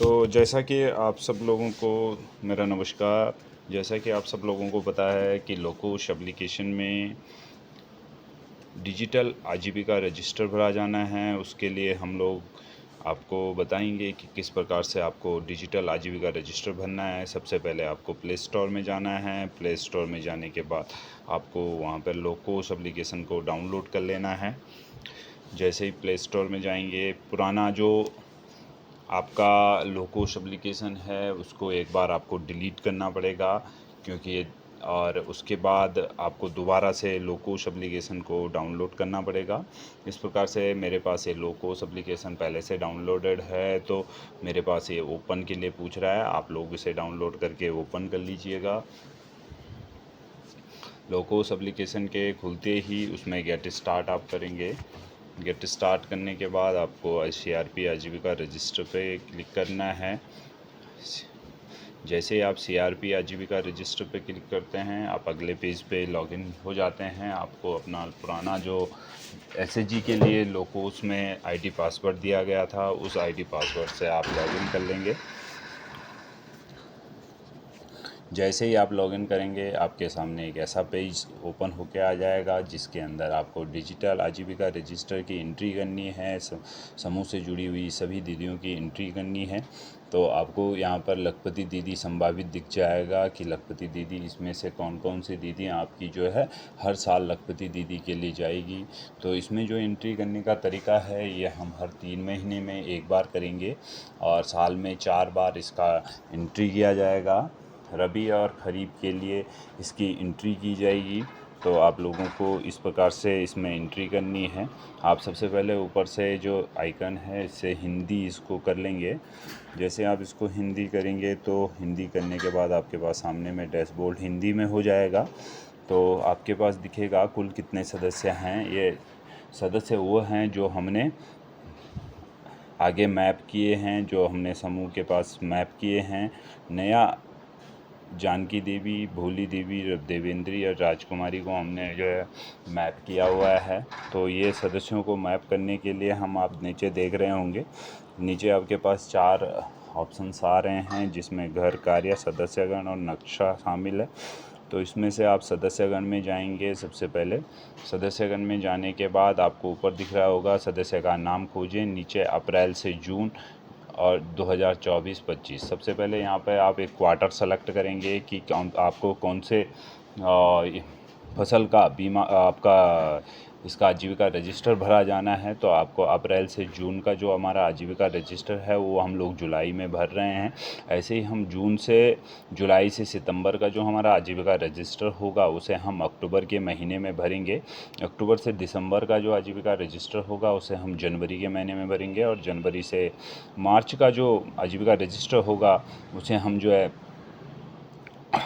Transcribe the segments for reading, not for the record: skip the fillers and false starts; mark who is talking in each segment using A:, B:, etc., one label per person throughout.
A: तो जैसा कि आप सब लोगों को मेरा नमस्कार। जैसा कि आप सब लोगों को पता है कि लोकोश एप्लीकेशन में डिजिटल आजीविका रजिस्टर भरा जाना है। उसके लिए हम लोग आपको बताएंगे कि किस प्रकार से आपको डिजिटल आजीविका रजिस्टर भरना है। सबसे पहले आपको प्ले स्टोर में जाना है। प्ले स्टोर में जाने के बाद आपको वहाँ पर लोकोश एप्लीकेशन को डाउनलोड कर लेना है। जैसे ही प्ले स्टोर में जाएंगे, पुराना जो आपका लोकोश एप्लीकेशन है उसको एक बार आपको डिलीट करना पड़ेगा, क्योंकि और उसके बाद आपको दोबारा से लोकोश एप्लीकेशन को डाउनलोड करना पड़ेगा। इस प्रकार से मेरे पास ये लोकोश एप्लीकेशन पहले से डाउनलोडेड है, तो मेरे पास ये ओपन के लिए पूछ रहा है। आप लोग इसे डाउनलोड करके ओपन कर लीजिएगा। लोकोश एप्लीकेशन के खुलते ही उसमें गेट स्टार्ट आप करेंगे। गेट स्टार्ट करने के बाद आपको CRP आजीविका रजिस्टर पे क्लिक करना है। जैसे आप CRP आजीविका रजिस्टर पे क्लिक करते हैं, आप अगले पेज पे लॉगिन हो जाते हैं। आपको अपना पुराना जो SHG के लिए लोकोश में ID पासवर्ड दिया गया था, उस ID पासवर्ड से आप लॉगिन कर लेंगे। जैसे ही आप लॉगिन करेंगे, आपके सामने एक ऐसा पेज ओपन होकर आ जाएगा जिसके अंदर आपको डिजिटल आजीविका रजिस्टर की एंट्री करनी है। समूह से जुड़ी हुई सभी दीदियों की एंट्री करनी है। तो आपको यहाँ पर लखपति दीदी संभावित दिख जाएगा कि लखपति दीदी इसमें से कौन कौन सी दीदी आपकी जो है हर साल लखपति दीदी के लिए जाएगी। तो इसमें जो एंट्री करने का तरीका है, ये हम हर 3 महीने में एक बार करेंगे और साल में 4 बार इसका एंट्री किया जाएगा। रबी और खरीफ के लिए इसकी एंट्री की जाएगी। तो आप लोगों को इस प्रकार से इसमें एंट्री करनी है। आप सबसे पहले ऊपर से जो आइकन है इससे हिंदी इसको कर लेंगे। जैसे आप इसको हिंदी करेंगे तो हिंदी करने के बाद आपके पास सामने में डैशबोर्ड हिंदी में हो जाएगा। तो आपके पास दिखेगा कुल कितने सदस्य हैं। ये सदस्य वो हैं जो हमने आगे मैप किए हैं, जो हमने समूह के पास मैप किए हैं। नया जानकी देवी, भोली देवी, देवेंद्री और राजकुमारी को हमने जो है मैप किया हुआ है। तो ये सदस्यों को मैप करने के लिए हम आप नीचे देख रहे होंगे, नीचे आपके पास 4 ऑप्शंस आ रहे हैं जिसमें घर, कार्य, सदस्यगण और नक्शा शामिल है। तो इसमें से आप सदस्यगण में जाएंगे। सबसे पहले सदस्यगण में जाने के बाद आपको ऊपर दिख रहा होगा सदस्य का नाम खोजें, नीचे अप्रैल से जून और 2024-25। सबसे पहले यहाँ पे आप एक क्वार्टर सेलेक्ट करेंगे कि आपको कौन से फसल का बीमा आपका इसका आजीविका रजिस्टर भरा जाना है। तो आपको अप्रैल से जून का जो हमारा आजीविका रजिस्टर है वो हम लोग जुलाई में भर रहे हैं। ऐसे ही हम जून से जुलाई से सितंबर का जो हमारा आजीविका रजिस्टर होगा उसे हम अक्टूबर के महीने में भरेंगे। अक्टूबर से दिसंबर का जो आजीविका रजिस्टर होगा उसे हम जनवरी के महीने में भरेंगे। और जनवरी से मार्च का जो आजीविका रजिस्टर होगा उसे हम जो है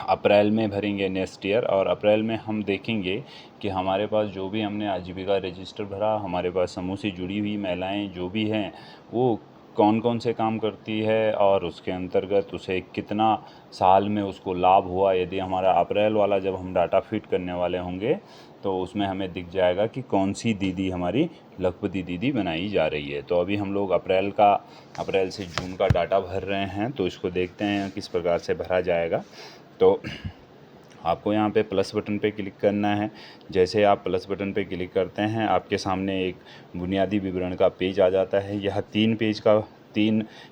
A: अप्रैल में भरेंगे नेक्स्ट ईयर। और अप्रैल में हम देखेंगे कि हमारे पास जो भी हमने आजीविका रजिस्टर भरा, हमारे पास समूह से जुड़ी हुई महिलाएं जो भी हैं वो कौन कौन से काम करती है और उसके अंतर्गत उसे कितना साल में उसको लाभ हुआ। यदि हमारा अप्रैल वाला जब हम डाटा फिट करने वाले होंगे तो उसमें हमें दिख जाएगा कि कौन सी दीदी हमारी लखपति दीदी बनाई जा रही है। तो अभी हम लोग अप्रैल से जून का डाटा भर रहे हैं, तो इसको देखते हैं किस प्रकार से भरा जाएगा। तो आपको यहाँ पे प्लस बटन पे क्लिक करना है। जैसे आप प्लस बटन पे क्लिक करते हैं, आपके सामने एक बुनियादी विवरण का पेज आ जाता है। यह 3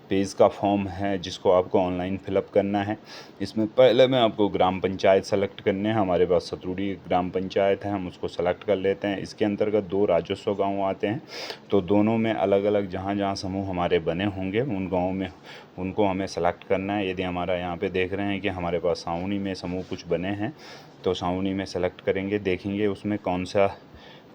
A: पेज का फॉर्म है जिसको आपको ऑनलाइन फिलअप करना है। इसमें पहले में आपको ग्राम पंचायत सेलेक्ट करने हैं। हमारे पास सतरूड़ी ग्राम पंचायत है, हम उसको सेलेक्ट कर लेते हैं। इसके अंतर्गत 2 राजस्व गाँव आते हैं, तो दोनों में अलग अलग जहाँ जहाँ समूह हमारे बने होंगे उन गाँवों में उनको हमें सेलेक्ट करना है। यदि हमारा यहाँ पे देख रहे हैं कि हमारे पास सावनी में समूह कुछ बने हैं, तो सावनी में सेलेक्ट करेंगे। देखेंगे उसमें कौन सा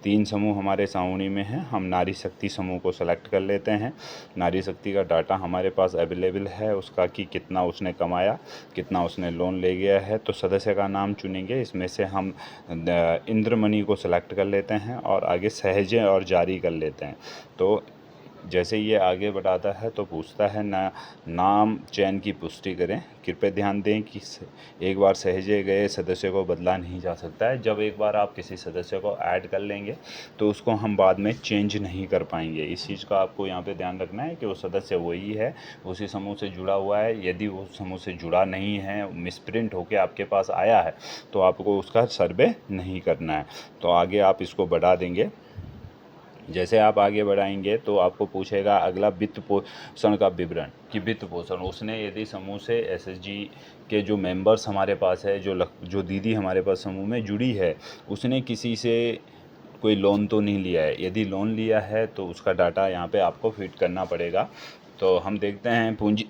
A: 3 समूह हमारे सावनी में है। हम नारी शक्ति समूह को सेलेक्ट कर लेते हैं। नारी शक्ति का डाटा हमारे पास अवेलेबल है उसका कि कितना उसने कमाया, कितना उसने लोन ले गया है। तो सदस्य का नाम चुनेंगे। इसमें से हम इंद्रमणि को सेलेक्ट कर लेते हैं और आगे सहजे और जारी कर लेते हैं। तो जैसे ये आगे बढ़ाता है तो पूछता है नाम चयन की पुष्टि करें। कृपया ध्यान दें कि एक बार सहेजे गए सदस्य को बदला नहीं जा सकता है। जब एक बार आप किसी सदस्य को ऐड कर लेंगे तो उसको हम बाद में चेंज नहीं कर पाएंगे। इस चीज़ का आपको यहाँ पे ध्यान रखना है कि वो सदस्य वही है, उसी समूह से जुड़ा हुआ है। यदि वो समूह से जुड़ा नहीं है, मिसप्रिंट होके आपके पास आया है, तो आपको उसका सर्वे नहीं करना है। तो आगे आप इसको बढ़ा देंगे। जैसे आप आगे बढ़ाएंगे तो आपको पूछेगा अगला वित्त पोषण का विवरण, कि वित्त पोषण उसने यदि समूह से एसएचजी के जो मेंबर्स हमारे पास है, जो दीदी हमारे पास समूह में जुड़ी है, उसने किसी से कोई लोन तो नहीं लिया है। यदि लोन लिया है तो उसका डाटा यहाँ पे आपको फिट करना पड़ेगा। तो हम देखते हैं पूंजी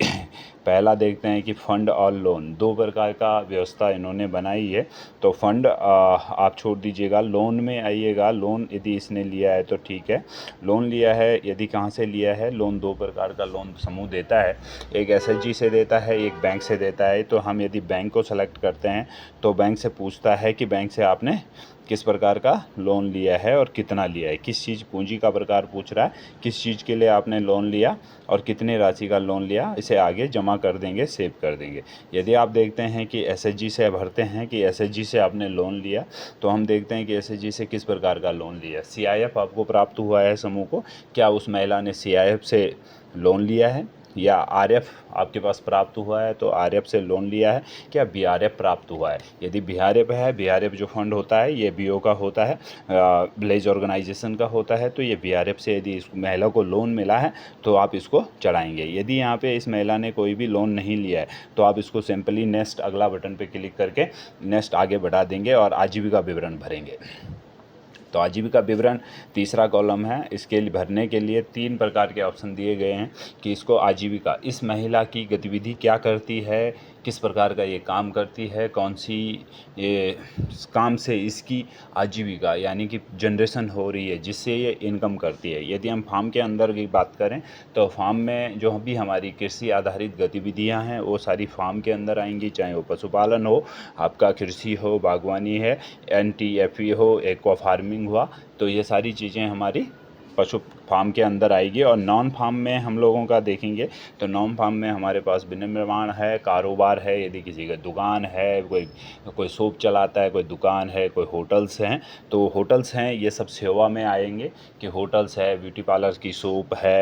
A: पहला देखते हैं कि फंड और लोन, दो प्रकार का व्यवस्था इन्होंने बनाई है। तो फंड आप छोड़ दीजिएगा, लोन में आइएगा। लोन यदि इसने लिया है तो ठीक है, लोन लिया है। यदि कहाँ से लिया है लोन, दो प्रकार का लोन समूह देता है, एक एसएचजी से देता है, एक बैंक से देता है। तो हम यदि बैंक को सेलेक्ट करते हैं तो बैंक से पूछता है कि बैंक से आपने किस प्रकार का लोन लिया है और कितना लिया है, किस चीज़, पूंजी का प्रकार पूछ रहा है, किस चीज़ के लिए आपने लोन लिया और कितने राशि का लोन लिया। इसे आगे जमा कर देंगे, सेव कर देंगे। यदि आप देखते हैं कि एसएचजी से भरते हैं कि एसएचजी से आपने लोन लिया, तो हम देखते हैं कि एसएचजी से किस प्रकार का लोन लिया। सीआईएफ आपको प्राप्त हुआ है समूह को, क्या उस महिला ने सीआईएफ से लोन लिया है, या आरएफ आपके पास प्राप्त हुआ है तो आरएफ से लोन लिया है, क्या बीआरएफ प्राप्त हुआ है। यदि बीआरएफ है, बीआरएफ जो फंड होता है ये बीओ का होता है, विलेज ऑर्गेनाइजेशन का होता है, तो ये बीआरएफ से यदि इस महिला को लोन मिला है तो आप इसको चढ़ाएंगे। यदि यहाँ पे इस महिला ने कोई भी लोन नहीं लिया है तो आप इसको सिंपली नेक्स्ट अगला बटन पे क्लिक करके नेक्स्ट आगे बढ़ा देंगे और आजीविका विवरण भरेंगे। तो आजीविका विवरण तीसरा कॉलम है। इसके लिए भरने के लिए 3 प्रकार के ऑप्शन दिए गए हैं कि इसको आजीविका, इस महिला की गतिविधि क्या करती है, किस प्रकार का ये काम करती है, कौन सी ये काम से इसकी आजीविका यानी कि जनरेशन हो रही है जिससे ये इनकम करती है। यदि हम फार्म के अंदर की बात करें तो फार्म में जो भी हमारी कृषि आधारित गतिविधियां हैं वो सारी फार्म के अंदर आएंगी, चाहे वो पशुपालन हो, आपका कृषि हो, बागवानी है, एनटीएफई हो, एक्वा फार्मिंग हुआ, तो ये सारी चीज़ें हमारी पशु फार्म के अंदर आएगी। और नॉन फार्म में हम लोगों का देखेंगे तो नॉन फार्म में हमारे पास विनिर्माण है, कारोबार है, यदि किसी का दुकान है, कोई शॉप चलाता है, कोई दुकान है, कोई होटल्स हैं, तो होटल्स हैं, ये सब सेवा में आएंगे कि होटल्स है, ब्यूटी पार्लर की शॉप है,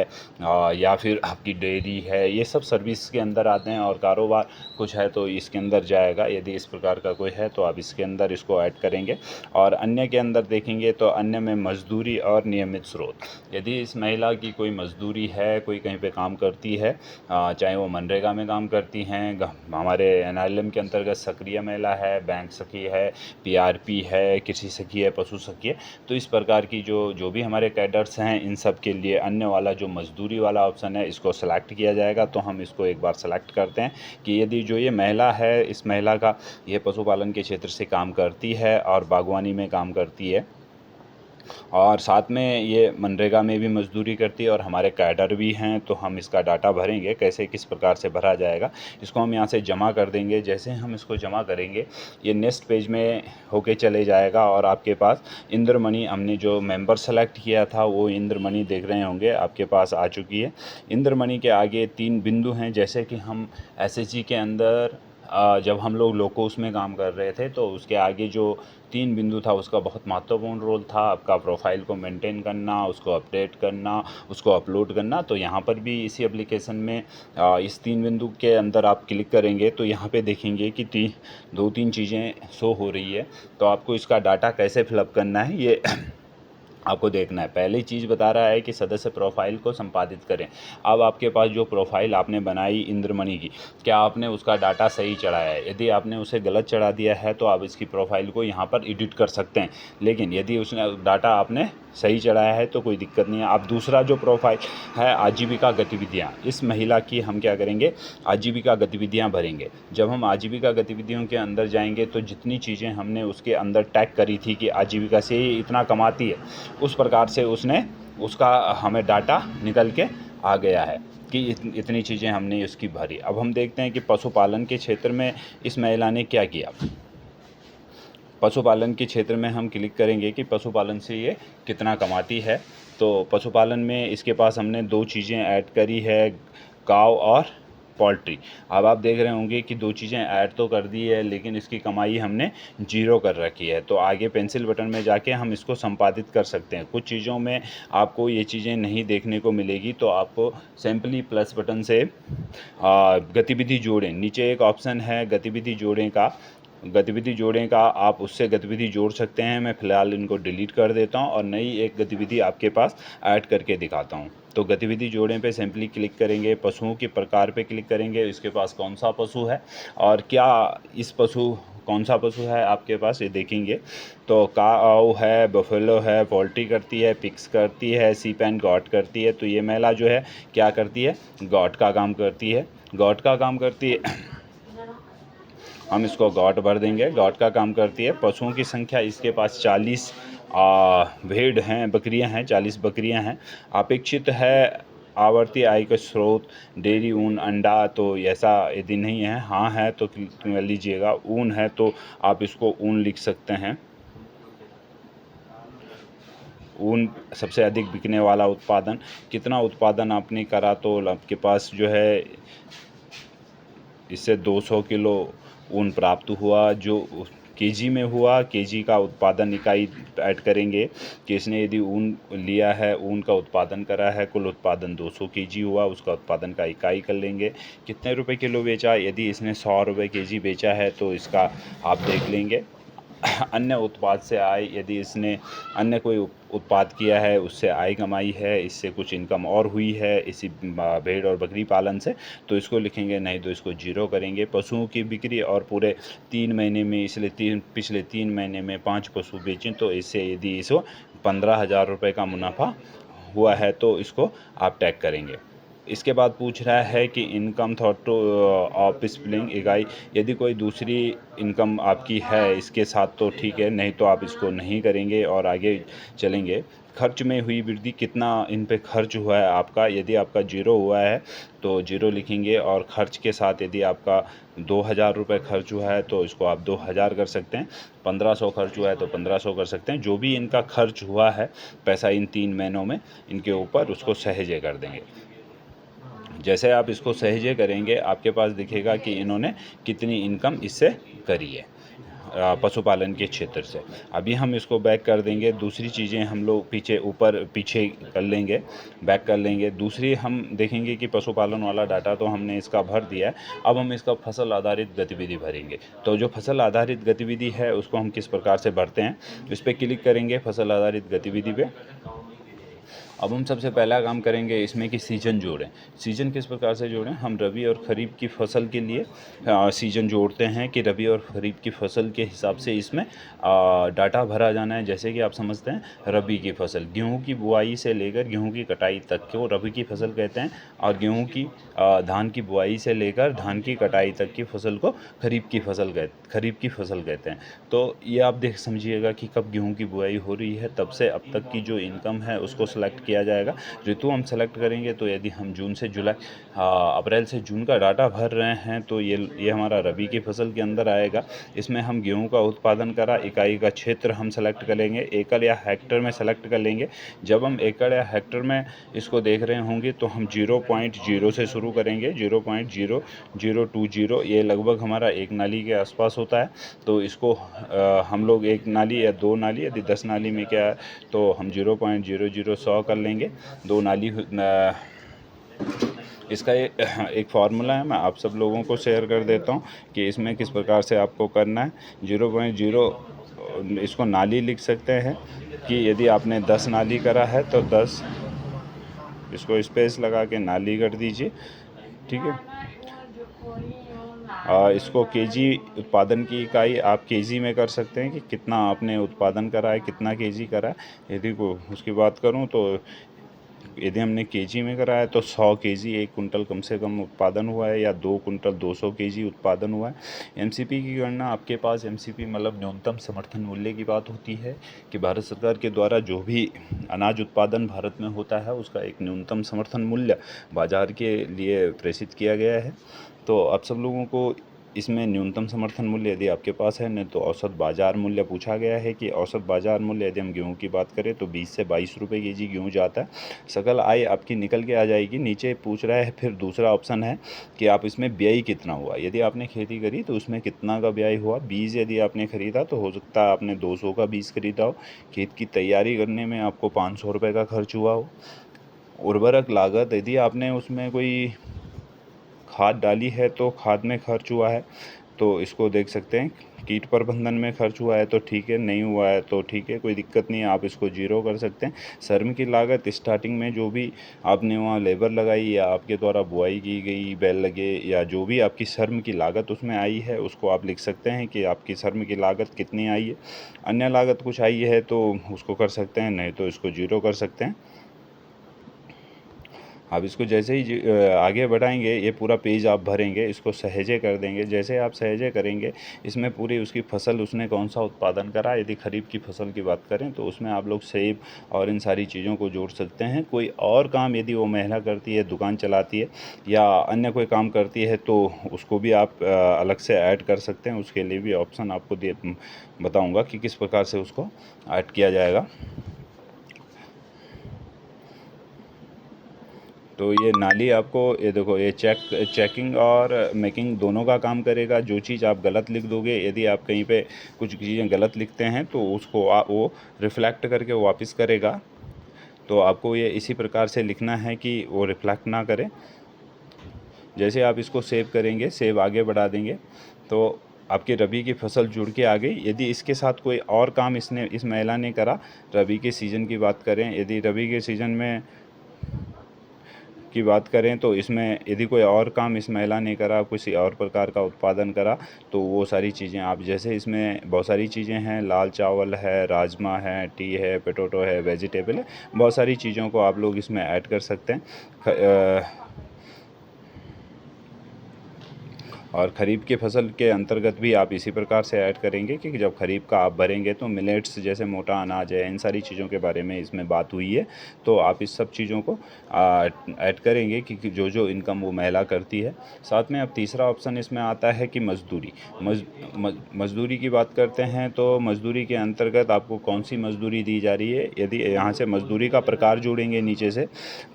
A: या फिर आपकी डेयरी है, ये सब सर्विस के अंदर आते हैं। और कारोबार कुछ है तो इसके अंदर जाएगा। यदि इस प्रकार का कोई है तो आप इसके अंदर इसको ऐड करेंगे। और अन्य के अंदर देखेंगे तो अन्य में मजदूरी और नियमित स्रोत, यदि इस महिला की कोई मजदूरी है, कोई कहीं पे काम करती है, चाहे वो मनरेगा में काम करती हैं, हमारे एनआरएलएम के अंतर्गत सक्रिय महिला है, बैंक सखी है, पीआरपी है, कृषि सखी है, पशु सखी है, तो इस प्रकार की जो भी हमारे कैडर्स हैं इन सब के लिए अन्य वाला जो मजदूरी वाला ऑप्शन है इसको सेलेक्ट किया जाएगा। तो हम इसको एक बार सेलेक्ट करते हैं कि यदि जो ये महिला है, इस महिला का ये पशुपालन के क्षेत्र से काम करती है और बागवानी में काम करती है और साथ में ये मनरेगा में भी मजदूरी करती है और हमारे कैडर भी हैं, तो हम इसका डाटा भरेंगे। कैसे, किस प्रकार से भरा जाएगा, इसको हम यहाँ से जमा कर देंगे। जैसे हम इसको जमा करेंगे ये नेक्स्ट पेज में होके चले जाएगा और आपके पास इंद्रमणि, हमने जो मेंबर सेलेक्ट किया था वो इंद्रमणि देख रहे होंगे आपके पास आ चुकी है। इंद्रमणि के आगे 3 बिंदु हैं। जैसे कि हम एसएचजी के अंदर जब हम लोग लोकोस में काम कर रहे थे तो उसके आगे जो 3 बिंदु था उसका बहुत महत्वपूर्ण रोल था, आपका प्रोफाइल को मेंटेन करना, उसको अपडेट करना, उसको अपलोड करना। तो यहाँ पर भी इसी एप्लीकेशन में इस 3 बिंदु के अंदर आप क्लिक करेंगे तो यहाँ पे देखेंगे कि 2-3 चीज़ें शो हो रही है। तो आपको इसका डाटा कैसे फिलअप करना है ये आपको देखना है। पहली चीज़ बता रहा है कि सदस्य प्रोफाइल को संपादित करें। अब आपके पास जो प्रोफाइल आपने बनाई इंद्रमणि की, क्या आपने उसका डाटा सही चढ़ाया है? यदि आपने उसे गलत चढ़ा दिया है तो आप इसकी प्रोफाइल को यहाँ पर एडिट कर सकते हैं, लेकिन यदि उसने डाटा आपने सही चढ़ाया है तो कोई दिक्कत नहीं है। अब दूसरा जो प्रोफाइल है आजीविका गतिविधियाँ, इस महिला की हम क्या करेंगे, आजीविका गतिविधियाँ भरेंगे। जब हम आजीविका गतिविधियों के अंदर जाएंगे तो जितनी चीज़ें हमने उसके अंदर टैग करी थी कि आजीविका से ये इतना कमाती है, उस प्रकार से उसने उसका हमें डाटा निकल के आ गया है कि इतनी चीज़ें हमने उसकी भरी। अब हम देखते हैं कि पशुपालन के क्षेत्र में इस महिला ने क्या किया। पशुपालन के क्षेत्र में हम क्लिक करेंगे कि पशुपालन से ये कितना कमाती है। तो पशुपालन में इसके पास हमने 2 चीज़ें ऐड करी है, काव और पोल्ट्री। अब आप देख रहे होंगे कि 2 चीज़ें ऐड तो कर दी है, लेकिन इसकी कमाई हमने 0 कर रखी है। तो आगे पेंसिल बटन में जाके हम इसको संपादित कर सकते हैं। कुछ चीज़ों में आपको ये चीज़ें नहीं देखने को मिलेगी, तो आपको सिंपली प्लस बटन से गतिविधि जोड़ें, नीचे एक ऑप्शन है गतिविधि जोड़ें का, आप उससे गतिविधि जोड़ सकते हैं। मैं फ़िलहाल इनको डिलीट कर देता हूं और नई एक गतिविधि आपके पास ऐड करके दिखाता हूं। तो गतिविधि जोड़ें पे सिंपली क्लिक करेंगे, पशुओं के प्रकार पे क्लिक करेंगे, इसके पास कौन सा पशु है और क्या इस कौन सा पशु है आपके पास, ये देखेंगे। तो काऊ है, बफेलो है, पोल्ट्री करती है, पिग्स करती है, सीप एंड गॉट करती है। तो ये महिला जो है क्या करती है, गॉट का काम करती है। हम इसको गॉट भर देंगे, गॉट का काम करती है। पशुओं की संख्या इसके पास 40 भेड़ हैं, बकरियां हैं, 40 बकरियां हैं। अपेक्षित है आवर्ती आय का स्रोत डेयरी, ऊन, अंडा। तो ऐसा यदि नहीं है, हाँ है तो क्लिक लीजिएगा। ऊन है तो आप इसको ऊन लिख सकते हैं। ऊन सबसे अधिक बिकने वाला उत्पादन, कितना उत्पादन आपने करा, तो आपके पास जो है इससे 200 किलो ऊन प्राप्त हुआ। जो केजी में हुआ, केजी का उत्पादन इकाई ऐड करेंगे कि इसने यदि ऊन लिया है, ऊन का उत्पादन करा है, कुल उत्पादन 200 केजी हुआ, उसका उत्पादन का इकाई कर लेंगे। कितने रुपए किलो बेचा, यदि इसने 100 रुपये केजी बेचा है तो इसका आप देख लेंगे। अन्य उत्पाद से आय, यदि इसने अन्य कोई उत्पाद किया है, उससे आय कमाई है, इससे कुछ इनकम और हुई है इसी भेड़ और बकरी पालन से, तो इसको लिखेंगे, नहीं तो इसको 0 करेंगे। पशुओं की बिक्री और पूरे 3 महीने में, इसलिए पिछले 3 महीने में 5 पशु बेचें, तो इससे यदि इसको 15,000 रुपये का मुनाफा हुआ है तो इसको आप टैग करेंगे। इसके बाद पूछ रहा है कि इनकम थॉट ऑफ स्प्लिंग इकाई, यदि कोई दूसरी इनकम आपकी है इसके साथ तो ठीक है, नहीं तो आप इसको नहीं करेंगे और आगे चलेंगे। खर्च में हुई वृद्धि, कितना इन पे खर्च हुआ है आपका, यदि आपका 0 हुआ है तो 0 लिखेंगे। और खर्च के साथ यदि आपका 2,000 रुपये खर्च हुआ है तो इसको आप 2,000 कर सकते हैं। 1,500 खर्च हुआ है तो 1,500 कर सकते हैं। जो भी इनका खर्च हुआ है पैसा इन 3 महीनों में, इनके ऊपर उसको सहेजे कर देंगे। जैसे आप इसको सहेजे करेंगे, आपके पास दिखेगा कि इन्होंने कितनी इनकम इससे करी है पशुपालन के क्षेत्र से। अभी हम इसको बैक कर देंगे, दूसरी चीज़ें हम लोग पीछे कर लेंगे, बैक कर लेंगे। दूसरी हम देखेंगे कि पशुपालन वाला डाटा तो हमने इसका भर दिया है, अब हम इसका फसल आधारित गतिविधि भरेंगे। तो जो फसल आधारित गतिविधि है उसको हम किस प्रकार से भरते हैं, इस पर क्लिक करेंगे, फसल आधारित गतिविधि पे। अब हम सबसे पहला काम करेंगे इसमें कि सीजन जोड़ें। सीजन किस प्रकार से जोड़ें, हम रबी और खरीफ की फसल के लिए सीजन जोड़ते हैं कि रबी और खरीफ की फसल के हिसाब से इसमें डाटा भरा जाना है। जैसे कि आप समझते हैं, रबी की फसल गेहूं की बुआई से लेकर गेहूं की कटाई तक को रबी की फसल कहते हैं, और धान की बुआई से लेकर धान की कटाई तक की फसल को खरीफ की फसल कहते हैं। तो ये आप देख समझिएगा कि कब गेहूं की बुआई हो रही है, तब से अब तक की जो इनकम है उसको सेलेक्ट किया जाएगा। ऋतु हम सेलेक्ट करेंगे, तो यदि हम अप्रैल से जून का डाटा भर रहे हैं तो ये हमारा रबी की फसल के अंदर आएगा। इसमें हम गेहूं का उत्पादन करा, इकाई का क्षेत्र हम सेलेक्ट करेंगे, एकड़ या हेक्टर में सेलेक्ट कर लेंगे। जब हम एकड़ या हेक्टर में इसको देख रहे होंगे तो हम 0.0 से शुरू करेंगे, 0.0020, ये लगभग हमारा 1 नाली के आसपास होता है। तो इसको हम लोग 1 नाली या 2 नाली, यदि 10 नाली में क्या है तो हम 0.00 कर लेंगे, 2 नाली। इसका एक फार्मूला है, मैं आप सब लोगों को शेयर कर देता हूँ कि इसमें किस प्रकार से आपको करना है। 0.0 इसको नाली लिख सकते हैं कि यदि आपने 10 नाली करा है तो 10, इसको स्पेस लगा के नाली कर दीजिए, ठीक है। इसको केजी उत्पादन की इकाई आप केजी में कर सकते हैं कि कितना आपने उत्पादन करा है, कितना केजी करा है। यदि उसकी बात करूं तो यदि हमने केजी में करा है तो 100 केजी, 1 कुंटल कम से कम उत्पादन हुआ है, या 2 कुंटल 200 केजी उत्पादन हुआ है। एमसीपी की गणना, आपके पास एमसीपी मतलब न्यूनतम समर्थन मूल्य की बात होती है कि भारत सरकार के द्वारा जो भी अनाज उत्पादन भारत में होता है उसका एक न्यूनतम समर्थन मूल्य बाज़ार के लिए प्रेषित किया गया है। तो आप सब लोगों को इसमें न्यूनतम समर्थन मूल्य यदि आपके पास है, नहीं तो औसत बाज़ार मूल्य पूछा गया है कि औसत बाज़ार मूल्य यदि हम गेहूं की बात करें तो 20 से 22 रुपये केजी गेहूं जाता है। सकल आय आपकी निकल के आ जाएगी। नीचे पूछ रहा है फिर दूसरा ऑप्शन है कि आप इसमें व्यय कितना हुआ, यदि आपने खेती करी तो उसमें कितना का व्यय हुआ। बीज यदि आपने ख़रीदा तो हो सकता है आपने 200 का बीज खरीदा हो। खेत की तैयारी करने में आपको 500 रुपये का खर्च हुआ हो। उर्वरक लागत यदि आपने उसमें कोई खाद डाली है तो खाद में खर्च हुआ है, तो इसको देख सकते हैं। कीट प्रबंधन में खर्च हुआ है तो ठीक है, नहीं हुआ है तो ठीक है, कोई दिक्कत नहीं है, आप इसको जीरो कर सकते हैं। श्रम की लागत स्टार्टिंग में जो भी आपने वहाँ लेबर लगाई या आपके द्वारा बुआई की गई, बैल लगे, या जो भी आपकी श्रम की लागत उसमें आई है उसको आप लिख सकते हैं कि आपकी श्रम की लागत कितनी आई है। अन्य लागत कुछ आई है तो उसको कर सकते हैं, नहीं तो इसको जीरो कर सकते हैं। आप इसको जैसे ही आगे बढ़ाएंगे, ये पूरा पेज आप भरेंगे, इसको सहेजे कर देंगे। जैसे आप सहेजे करेंगे, इसमें पूरी उसकी फसल उसने कौन सा उत्पादन करा। यदि खरीफ की फसल की बात करें तो उसमें आप लोग सेब और इन सारी चीज़ों को जोड़ सकते हैं। कोई और काम यदि वो महिला करती है, दुकान चलाती है या अन्य कोई काम करती है तो उसको भी आप अलग से ऐड कर सकते हैं। उसके लिए भी ऑप्शन आपको बताऊँगा कि किस प्रकार से उसको ऐड किया जाएगा। तो ये नाली आपको, ये देखो, ये चेकिंग और मेकिंग दोनों का काम करेगा। जो चीज़ आप गलत लिख दोगे, यदि आप कहीं पे कुछ चीज़ें गलत लिखते हैं तो उसको वो रिफ़्लेक्ट करके वापस करेगा। तो आपको ये इसी प्रकार से लिखना है कि वो रिफ़्लेक्ट ना करे। जैसे आप इसको सेव करेंगे, सेव आगे बढ़ा देंगे तो आपकी रबी की फसल जुड़ के आ गई। यदि इसके साथ कोई और काम इस महिला ने करा, रबी के सीज़न की बात करें, यदि रबी के सीज़न में की बात करें तो इसमें यदि कोई और काम इस महिला ने करा, किसी और प्रकार का उत्पादन करा, तो वो सारी चीज़ें आप, जैसे इसमें बहुत सारी चीज़ें हैं, लाल चावल है, राजमा है, टी है, पोटैटो है, वेजिटेबल है, बहुत सारी चीज़ों को आप लोग इसमें ऐड कर सकते हैं। और ख़रीफ के फसल के अंतर्गत भी आप इसी प्रकार से ऐड करेंगे कि जब ख़रीफ का आप भरेंगे तो मिलेट्स जैसे मोटा अनाज है, इन सारी चीज़ों के बारे में इसमें बात हुई है। तो आप इस सब चीज़ों को ऐड करेंगे कि जो जो इनकम वो महिला करती है। साथ में अब तीसरा ऑप्शन इसमें आता है कि मज़दूरी। मज़दूरी की बात करते हैं तो मज़दूरी के अंतर्गत आपको कौन सी मज़दूरी दी जा रही है। यदि यहाँ से मज़दूरी का प्रकार जोड़ेंगे नीचे से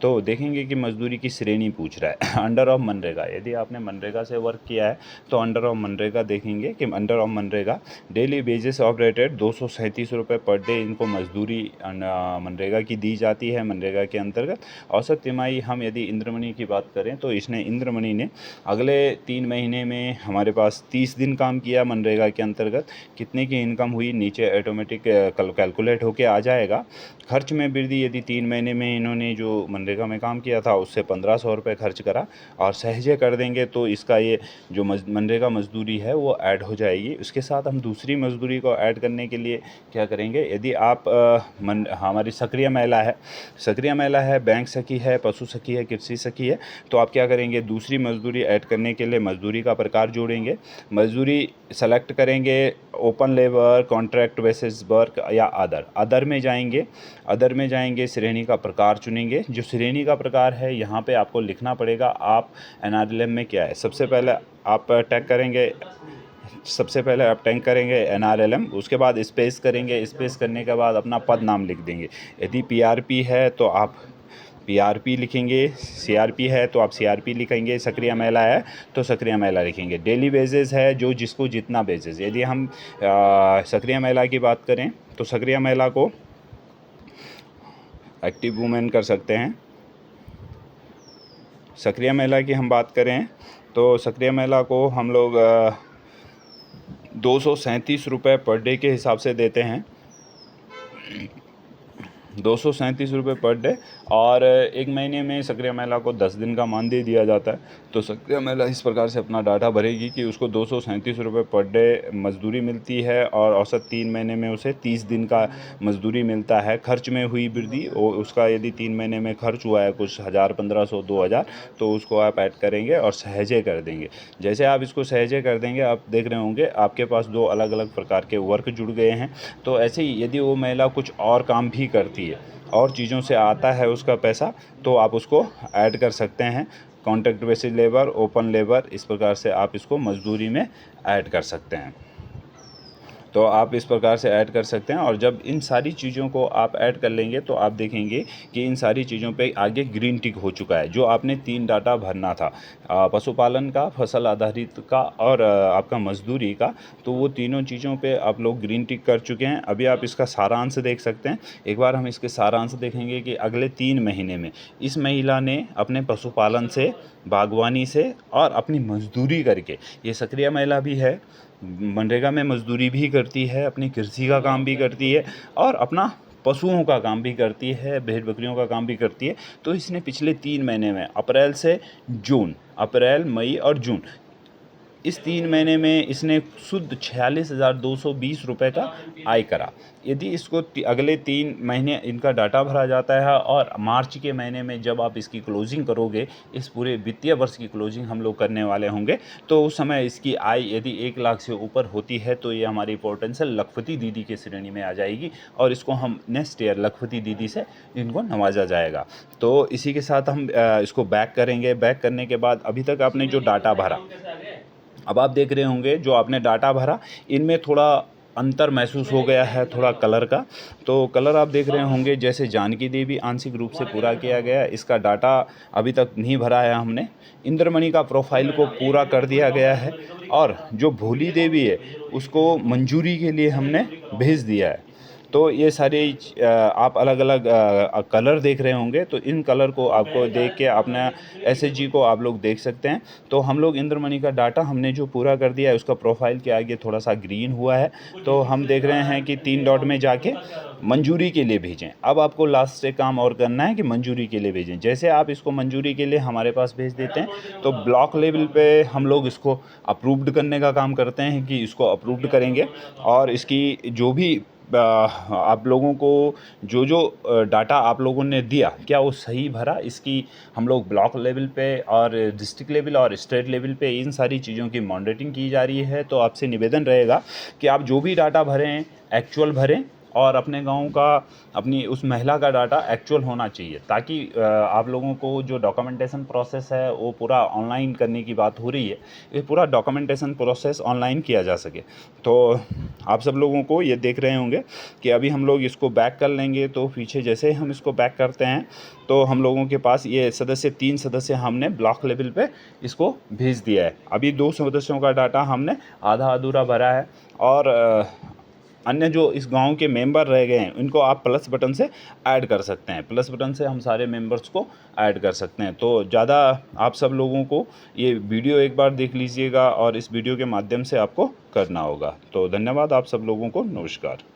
A: तो देखेंगे कि मज़दूरी की श्रेणी पूछ रहा है। अंडर ऑफ मनरेगा, यदि आपने मनरेगा से वर्क किया है तो अंडर ऑफ मनरेगा देखेंगे कि under of MNREGA daily basis operated 237 रुपये पर डे इनको मजदूरी मनरेगा की दी जाती है। मनरेगा के अंतर्गत औसत तिमाही, हम यदि इंद्रमणि की बात करें तो इसने, इंद्रमणि ने अगले 3 महीने में हमारे पास 30 दिन काम किया मनरेगा के अंतर्गत। कितने की इनकम हुई नीचे ऑटोमेटिक कैलकुलेट होके आ जाएगा। खर्च में वृद्धि, यदि 3 महीने में इन्होंने जो मनरेगा में काम किया था उससे 1500 रुपये खर्च करा और सहजे कर देंगे तो इसका ये जो मनरेगा मजदूरी है वो ऐड हो जाएगी। उसके साथ हम दूसरी मजदूरी को ऐड करने के लिए क्या करेंगे, यदि आप हमारी सक्रिय महिला है, सक्रिय महिला है, बैंक सखी है, पशु सखी है, कृषि सखी है, तो आप क्या करेंगे, दूसरी मजदूरी ऐड करने के लिए मजदूरी का प्रकार जोड़ेंगे। मजदूरी सेलेक्ट करेंगे, open labour, contract basis work या अदर में जाएंगे। अदर में जाएंगे, श्रेणी का प्रकार चुनेंगे। जो श्रेणी का प्रकार है यहाँ पे आपको लिखना पड़ेगा आप NRLM में क्या है। सबसे पहले आप टैग करेंगे, सबसे पहले आप टैग करेंगे NRLM, उसके बाद स्पेस करेंगे। स्पेस करने के बाद अपना पद नाम लिख देंगे। यदि PRP है तो आप PRP लिखेंगे, CRP है तो आप CRP लिखेंगे, सक्रिय महिला है तो सक्रिय महिला लिखेंगे। डेली बेसिस है जो जिसको जितना बेसिस, यदि हम सक्रिय महिला की बात करें तो सक्रिय महिला को एक्टिव वुमेन कर सकते हैं। सक्रिय महिला की हम बात करें तो सक्रिय महिला को हम लोग 237 रुपये पर डे के हिसाब से देते हैं। 237 रुपये पर डे, और एक महीने में सक्रिय महिला को 10 दिन का मानदेय दिया जाता है। तो सक्रिय महिला इस प्रकार से अपना डाटा भरेगी कि उसको 237 रुपये पर डे मजदूरी मिलती है और औसत 3 महीने में उसे 30 दिन का मजदूरी मिलता है। खर्च में हुई वृद्धि, उसका यदि 3 महीने में खर्च हुआ है कुछ 1000, 1500, 2000, तो उसको आप ऐड करेंगे और सहजे कर देंगे। जैसे आप इसको सहजे कर देंगे, आप देख रहे होंगे आपके पास 2 अलग अलग प्रकार के वर्क जुड़ गए हैं। तो ऐसे ही यदि वो महिला कुछ और काम भी करती है और चीज़ों से आता है उसका पैसा, तो आप उसको ऐड कर सकते हैं। Contract basis labour, open labour, इस प्रकार से आप इसको मजदूरी में ऐड कर सकते हैं। तो आप इस प्रकार से ऐड कर सकते हैं। और जब इन सारी चीज़ों को आप ऐड कर लेंगे तो आप देखेंगे कि इन सारी चीज़ों पे आगे ग्रीन टिक हो चुका है। जो आपने 3 डाटा भरना था, पशुपालन का, फसल आधारित का और आपका मजदूरी का, तो वो तीनों चीज़ों पे आप लोग ग्रीन टिक कर चुके हैं। अभी आप इसका सारांश देख सकते हैं। एक बार हम इसके सारांश देखेंगे कि अगले 3 महीने में इस महिला ने अपने पशुपालन से, बागवानी से और अपनी मजदूरी करके, ये सक्रिय महिला भी है, मनरेगा में मजदूरी भी करती है, अपनी कृषि का काम भी करती है और अपना पशुओं का काम भी करती है, भेड़ बकरियों का काम भी करती है। तो इसने पिछले 3 महीने में, अप्रैल से जून, अप्रैल, मई और जून, इस 3 महीने में इसने शुद्ध 46,220 रुपये का आय करा। यदि इसको अगले 3 महीने इनका डाटा भरा जाता है और मार्च के महीने में जब आप इसकी क्लोजिंग करोगे, इस पूरे वित्तीय वर्ष की क्लोजिंग हम लोग करने वाले होंगे, तो उस समय इसकी आय यदि 1 लाख से ऊपर होती है तो ये हमारी पोटेंशियल लखपति दीदी की श्रेणी में आ जाएगी और इसको हम नेक्स्ट ईयर लखपति दीदी से इनको नवाजा जाएगा। तो इसी के साथ हम इसको बैक करेंगे। बैक करने के बाद अभी तक आपने जो डाटा भरा, अब आप देख रहे होंगे जो आपने डाटा भरा, इनमें थोड़ा अंतर महसूस हो गया है, थोड़ा कलर का। तो कलर आप देख रहे होंगे, जैसे जानकी देवी आंशिक रूप से पूरा किया गया, इसका डाटा अभी तक नहीं भरा है हमने। इंद्रमणि का प्रोफाइल को पूरा कर दिया गया है और जो भोली देवी है उसको मंजूरी के लिए हमने भेज दिया है। तो ये सारे आप अलग अलग कलर देख रहे होंगे, तो इन कलर को आपको देख के अपना एसएचजी को आप लोग देख सकते हैं। तो हम लोग इंद्रमणि का डाटा हमने जो पूरा कर दिया है, उसका प्रोफाइल के आगे थोड़ा सा ग्रीन हुआ है। तो हम देख रहे हैं कि 3 डॉट में जाके मंजूरी के लिए भेजें। अब आपको लास्ट से काम और करना है कि मंजूरी के लिए भेजें। जैसे आप इसको मंजूरी के लिए हमारे पास भेज देते हैं तो ब्लॉक लेवल पे हम लोग इसको अप्रूव्ड करने का काम करते हैं कि इसको अप्रूव्ड करेंगे और इसकी जो भी आप लोगों को जो डाटा आप लोगों ने दिया, क्या वो सही भरा, इसकी हम लोग ब्लॉक लेवल पे और डिस्ट्रिक्ट लेवल और स्टेट लेवल पे इन सारी चीज़ों की मॉनिटरिंग की जा रही है। तो आपसे निवेदन रहेगा कि आप जो भी डाटा भरें एक्चुअल भरें और अपने गांव का, अपनी उस महिला का डाटा एक्चुअल होना चाहिए, ताकि आप लोगों को जो डॉक्यूमेंटेशन प्रोसेस है वो पूरा ऑनलाइन करने की बात हो रही है, ये पूरा डॉक्यूमेंटेशन प्रोसेस ऑनलाइन किया जा सके। तो आप सब लोगों को ये देख रहे होंगे कि अभी हम लोग इसको बैक कर लेंगे। तो पीछे जैसे ही हम इसको बैक करते हैं तो हम लोगों के पास ये सदस्य, 3 सदस्य हमने ब्लॉक लेवल पे इसको भेज दिया है। अभी 2 सदस्यों का डाटा हमने आधा अधूरा भरा है और अन्य जो इस गांव के मेंबर रह गए हैं उनको आप प्लस बटन से ऐड कर सकते हैं। प्लस बटन से हम सारे मेंबर्स को ऐड कर सकते हैं। तो ज़्यादा आप सब लोगों को ये वीडियो एक बार देख लीजिएगा और इस वीडियो के माध्यम से आपको करना होगा। तो धन्यवाद आप सब लोगों को, नमस्कार।